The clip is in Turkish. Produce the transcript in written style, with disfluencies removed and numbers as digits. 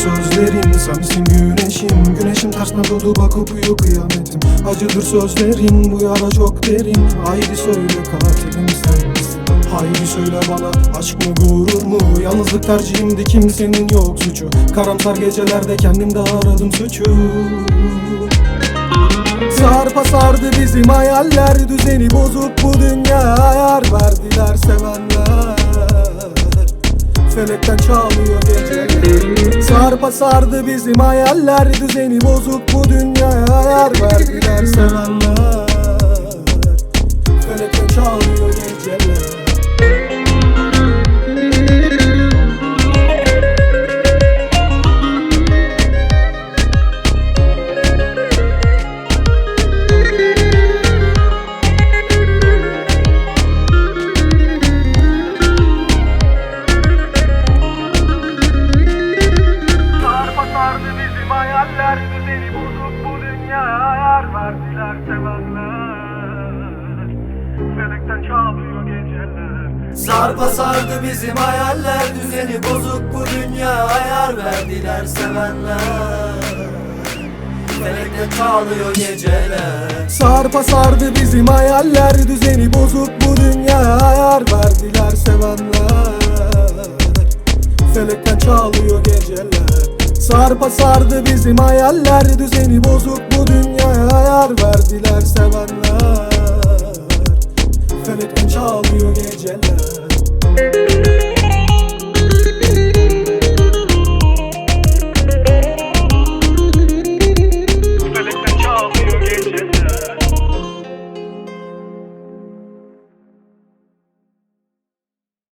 sözlerin, sensin güneşim. Güneşim tersten doğdu bak kopuyor kıyametim. Acıdır sözlerin, bu yara çok derin. Haydi söyle katilim sen misin? Haydi söyle bana, aşk mı gurur mu? Yalnızlık tercihimdi, kimsenin yok suçu. Karamsar gecelerde kendimde aradım suçu. Sarpa sardı bizim hayaller, düzeni bozuk bu dünya. Ayar verdiler sevenler, felekten çalıyor geceler. Sarpa sardı bizim hayaller, düzeni bozuk bu dünya. Ayar verdiler sevenler, felekten çalıyor geceler. Hayaller düzeni bozuk bu dünya. Ayar verdiler sevenler, felekten çalıyor geceler. Sarpa sardı bizim hayaller, düzeni bozuk bu dünya. Ayar verdiler sevenler, felekten çalıyor geceler. Sarpa sardı bizim hayaller, düzeni bozuk bu dünya. Ayar verdiler sevenler, felekten çalıyor geceler. Sarpa sardı bizim hayaller, düzeni bozuk bu dünya. Ayar verdiler sevenler, felekten çalıyor geceler.